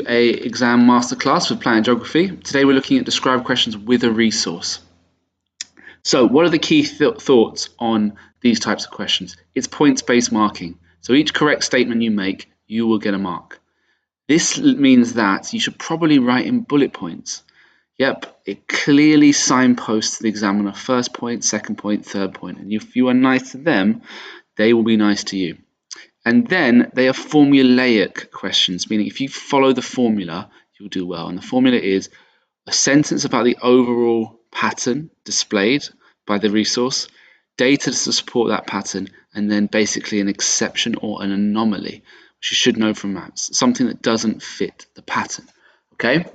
a exam masterclass with Planet Geography. Today we're looking at describe questions with a resource. So what are the key thoughts on these types of questions? It's points-based marking. So each correct statement you make, you will get a mark. This means that you should probably write in bullet points. Yep, it clearly signposts the examiner first point, second point, third point. And if you are nice to them, they will be nice to you. And then they are formulaic questions, meaning if you follow the formula, you'll do well. And the formula is a sentence about the overall pattern displayed by the resource, data to support that pattern, and then basically an exception or an anomaly, which you should know from maths, something that doesn't fit the pattern. Okay,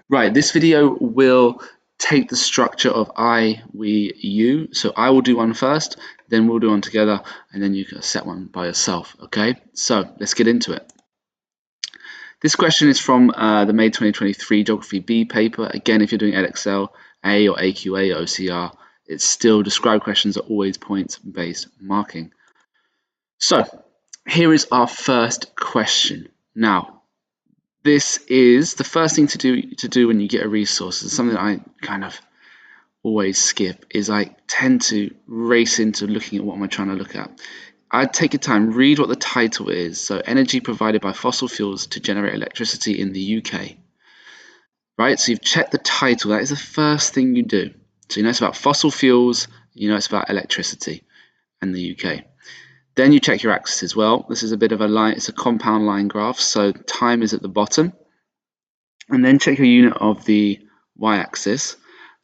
right, this video will take the structure of I, we, you. So I will do one first, then we'll do one together, and then you can set one by yourself. Okay, so let's get into it. This question is from the May 2023 Geography B paper. Again, if you're doing Edexcel A or AQA or OCR, it's still describe questions are always points-based marking. So here is our first question. Now, this is the first thing to do when you get a resource. It's something that I kind of always skip, is I tend to race into looking at what am I trying to look at. I'd take your time, read what the title is. So energy provided by fossil fuels to generate electricity in the UK. Right, so you've checked the title. That is the first thing you do. So you know it's about fossil fuels, you know it's about electricity in the UK. Then you check your axis as well. This is a bit of a line, it's a compound line graph, so time is at the bottom. And then check your unit of the y-axis,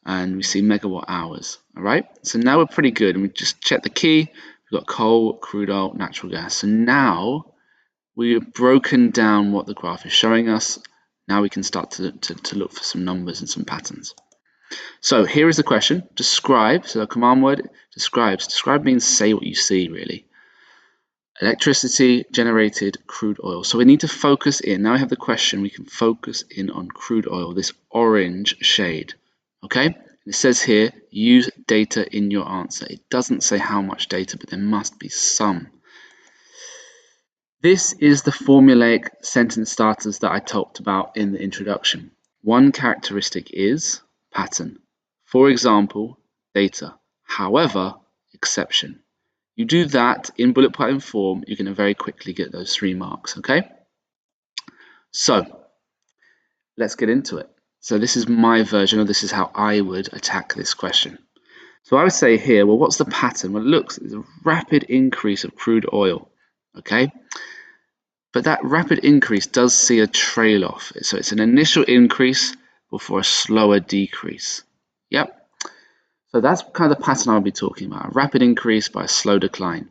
and we see megawatt hours. All right, so now we're pretty good, and we just check the key. We've got coal, crude oil, natural gas. So now we've broken down what the graph is showing us. Now we can start to look for some numbers and some patterns. So here is the question, describe. So the command word describes. Describe means say what you see, really. Electricity generated crude oil. So we need to focus in. Now I have the question, we can focus in on crude oil, this orange shade. Okay? It says here, use data in your answer. It doesn't say how much data, but there must be some. This is the formulaic sentence starters that I talked about in the introduction. One characteristic is pattern. For example, data. However, exception. You do that in bullet point form, you're going to very quickly get those 3 marks, okay? So, let's get into it. So this is my version, or this is how I would attack this question. So I would say here, well, what's the pattern? Well, it looks, there's a rapid increase of crude oil, okay? But that rapid increase does see a trail off. So it's an initial increase before a slower decrease. Yep. So that's kind of the pattern I'll be talking about, a rapid increase by a slow decline.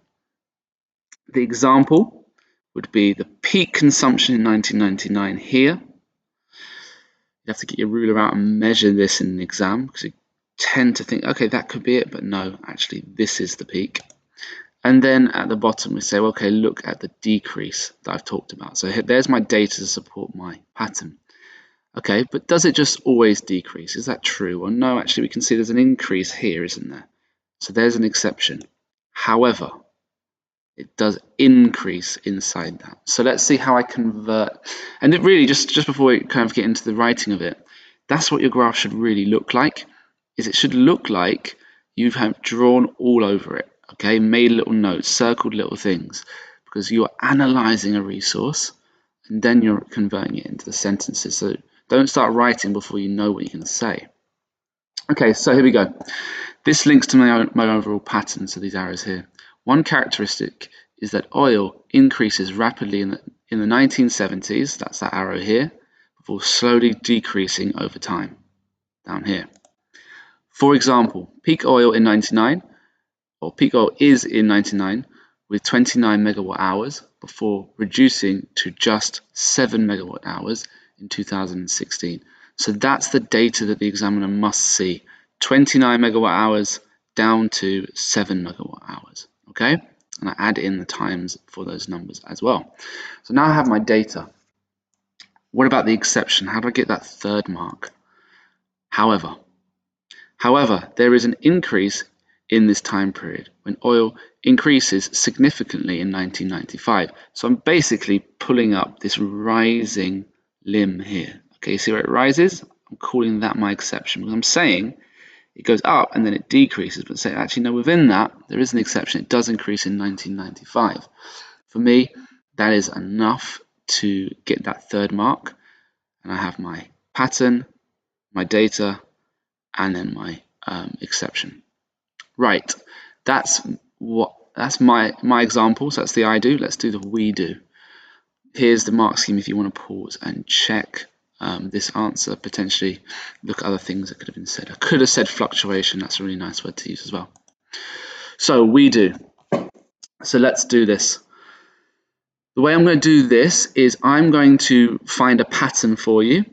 The example would be the peak consumption in 1999 here. You have to get your ruler out and measure this in an exam, because you tend to think, okay, that could be it, but no, actually this is the peak. And then at the bottom we say, well, okay, look at the decrease that I've talked about. So there's my data to support my pattern. Okay, but does it just always decrease? Is that true? Well, no, actually we can see there's an increase here, isn't there? So there's an exception. However, it does increase inside that. So let's see how I convert. And it really, just before we kind of get into the writing of it, that's what your graph should really look like, is it should look like you have drawn all over it, okay? Made little notes, circled little things, because you're analyzing a resource and then you're converting it into the sentences. So don't start writing before you know what you're going to say. Okay, so here we go. This links to my overall pattern, so these arrows here. One characteristic is that oil increases rapidly in the 1970s, that's that arrow here, before slowly decreasing over time, down here. For example, peak oil in 99, or peak oil is in 99, with 29 megawatt hours before reducing to just 7 megawatt hours in 2016. So that's the data that the examiner must see. 29 megawatt hours down to 7 megawatt hours, okay? And I add in the times for those numbers as well. So now I have my data. What about the exception? How do I get that 3rd mark? However, there is an increase in this time period when oil increases significantly in 1995. So I'm basically pulling up this rising limb here. Okay, you see where it rises? I'm calling that my exception because I'm saying it goes up and then it decreases, but say actually no, within that there is an exception. It does increase in 1995. For me, that is enough to get that third mark, and I have my pattern, my data, and then my exception. Right, that's my example. So that's the I do. Let's do the we do. Here's the mark scheme if you want to pause and check this answer, potentially look at other things that could have been said. I could have said fluctuation. That's a really nice word to use as well. So we do. So let's do this. The way I'm going to do this is I'm going to find a pattern for you.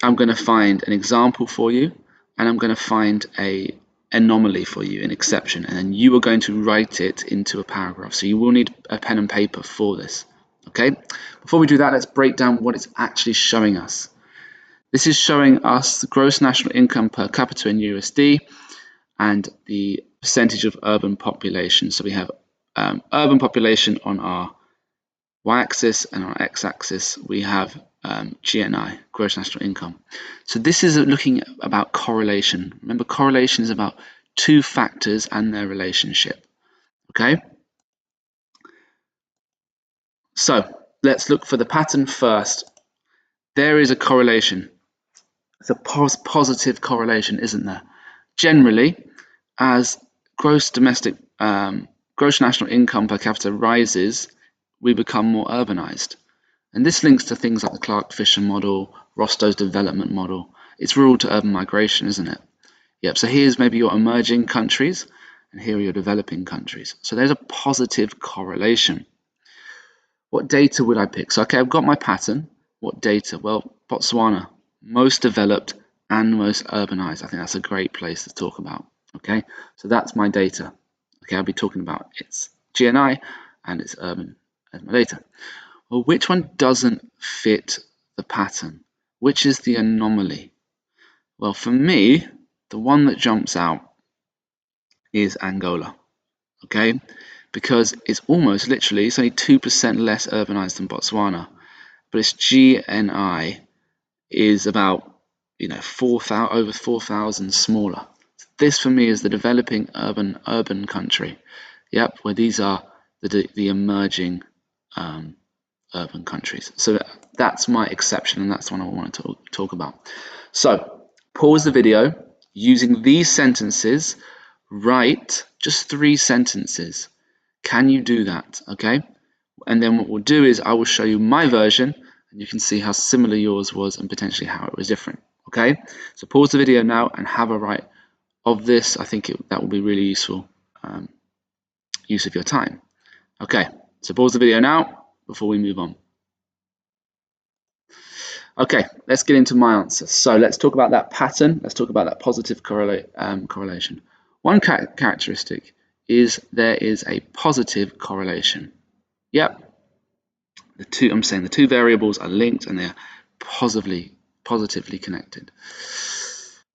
I'm going to find an example for you, and I'm going to find an anomaly for you, an exception, and then you are going to write it into a paragraph. So you will need a pen and paper for this. Okay, before we do that, let's break down what it's actually showing us. This is showing us the gross national income per capita in USD and the percentage of urban population. So we have urban population on our y-axis, and on our x-axis we have GNI, gross national income. So this is looking about correlation. Remember, correlation is about two factors and their relationship. Okay? So let's look for the pattern first. There is a correlation. It's a positive correlation, isn't there? Generally, as gross national income per capita rises, we become more urbanized. And this links to things like the Clark-Fisher model, Rostow's development model. It's rural to urban migration, isn't it? Yep, so here's maybe your emerging countries, and here are your developing countries. So there's a positive correlation. What data would I pick? So, okay, I've got my pattern. What data? Well, Botswana, most developed and most urbanized. I think that's a great place to talk about. Okay, so that's my data. Okay, I'll be talking about its GNI and its urban as my data. Well, which one doesn't fit the pattern? Which is the anomaly? Well, for me, the one that jumps out is Angola. Okay, because it's almost literally, it's only 2% less urbanized than Botswana, but its GNI is about, you know, over 4,000 smaller. This for me is the developing urban country. Yep, where these are the emerging urban countries. So that's my exception, and that's the one I want to talk about. So pause the video. Using these sentences, write just 3 sentences. Can you do that? Okay. And then what we'll do is I will show you my version, and you can see how similar yours was and potentially how it was different. Okay. So pause the video now and have a write of this. I think that will be really useful use of your time. Okay. So pause the video now before we move on. Okay, let's get into my answer. So let's talk about that pattern. Let's talk about that positive correlation. One characteristic is there is a positive correlation. Yep, I'm saying the two variables are linked and they're positively connected.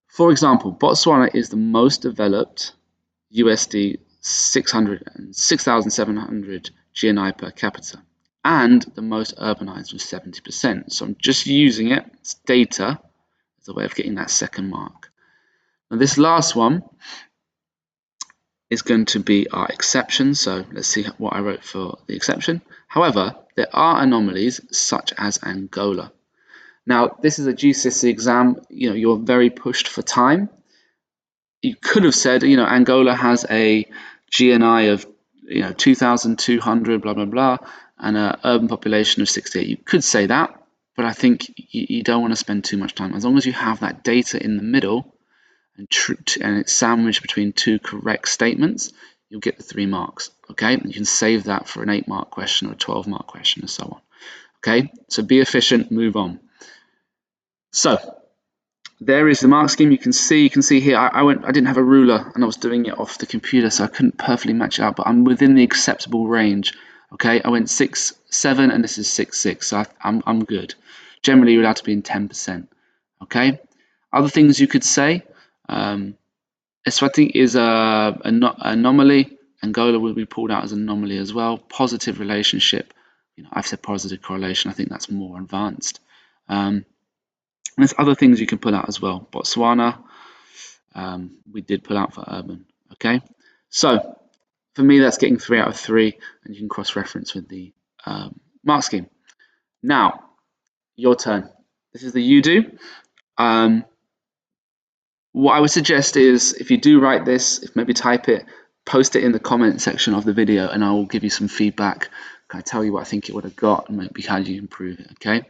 For example, Botswana is the most developed USD 6,700 GNI per capita, and the most urbanized with 70%. So I'm just using it as data as a way of getting that second mark. Now this last one is going to be our exception. So let's see what I wrote for the exception. However, there are anomalies such as Angola. Now this is a GCSE exam. You know, you're very pushed for time. You could have said, you know, Angola has a GNI of 2,200 blah blah blah and an urban population of 68. You could say that, but I think you don't want to spend too much time. As long as you have that data in the middle and it's sandwiched between 2 correct statements, you'll get the 3 marks. Okay, you can save that for an 8-mark question or a 12-mark question and so on. Okay, so be efficient, move on. So there is the mark scheme. You can see here I didn't have a ruler and I was doing it off the computer, so I couldn't perfectly match it up, but I'm within the acceptable range. Okay, I went 6, 7, and this is 6, 6, so I'm good. Generally, you're allowed to be in 10%. Okay, other things you could say, Eswatini is an anomaly. Angola will be pulled out as an anomaly as well. Positive relationship. I've said positive correlation. I think that's more advanced. There's other things you can pull out as well. Botswana, we did pull out for urban. Okay, so for me, that's getting 3 out of 3, and you can cross-reference with the mark scheme. Now, your turn. This is the you do. What I would suggest is, if you do write this, if maybe type it, post it in the comment section of the video, and I will give you some feedback. Can I tell you what I think it would have got, and maybe how you improve it? Okay.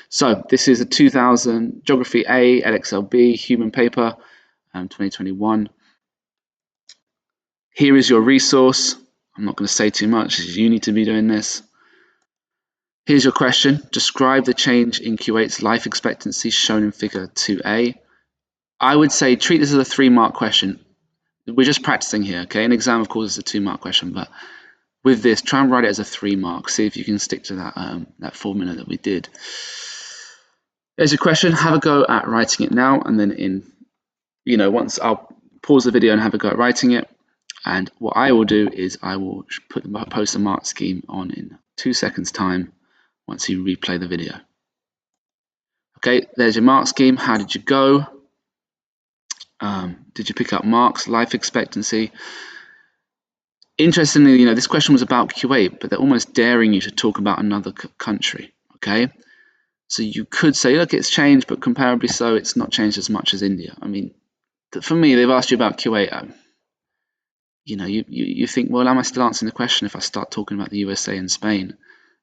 So this is a 2000 Geography A, LXLB, human paper, 2021. Here is your resource. I'm not going to say too much, you need to be doing this. Here's your question. Describe the change in Kuwait's life expectancy shown in figure 2A. I would say treat this as a 3-mark question. We're just practicing here, okay? An exam, of course, is a 2-mark question, but with this, try and write it as a 3-mark. See if you can stick to that formula that we did. There's your question. Have a go at writing it now, and then once I'll pause the video and have a go at writing it. And what I will do is I will post the mark scheme on in 2 seconds time once you replay the video. Okay, there's your mark scheme. How did you go? Did you pick up marks? Life expectancy. Interestingly, this question was about Kuwait, but they're almost daring you to talk about another country. Okay, so you could say, look, it's changed, but comparably so, it's not changed as much as India. I mean, for me, they've asked you about Kuwait. You think, well, am I still answering the question if I start talking about the USA and Spain?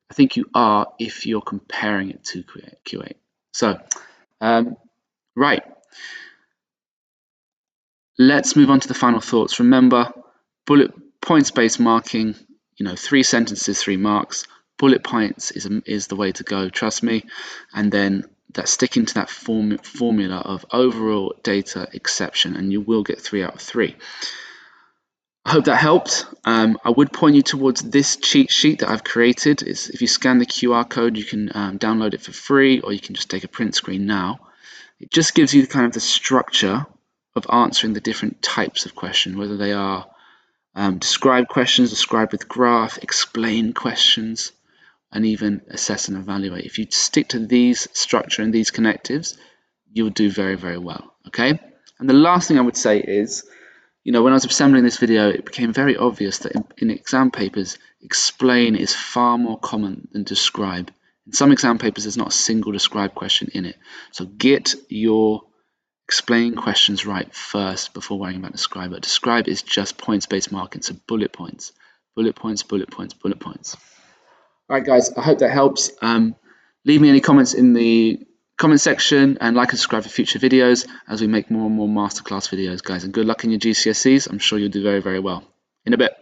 I think you are if you're comparing it to Kuwait. So, right. Let's move on to the final thoughts. Remember, bullet points-based marking, 3 sentences, 3 marks. Bullet points is the way to go, trust me. And then sticking to that formula of overall data exception, and you will get 3 out of 3. I hope that helped. I would point you towards this cheat sheet that I've created. If you scan the QR code, you can download it for free, or you can just take a print screen now. It just gives you kind of the structure of answering the different types of question, whether they are describe questions, describe with graph, explain questions, and even assess and evaluate. If you stick to these structure and these connectives, you'll do very, very well. Okay. And the last thing I would say is, when I was assembling this video, it became very obvious that in exam papers, explain is far more common than describe. In some exam papers, there's not a single describe question in it. So get your explain questions right first before worrying about describe. But describe is just points-based marking, so bullet points, bullet points, bullet points, bullet points. All right, guys, I hope that helps. Leave me any comments in the comment section, and like and subscribe for future videos as we make more and more masterclass videos, guys. And good luck in your GCSEs. I'm sure you'll do very, very well. In a bit.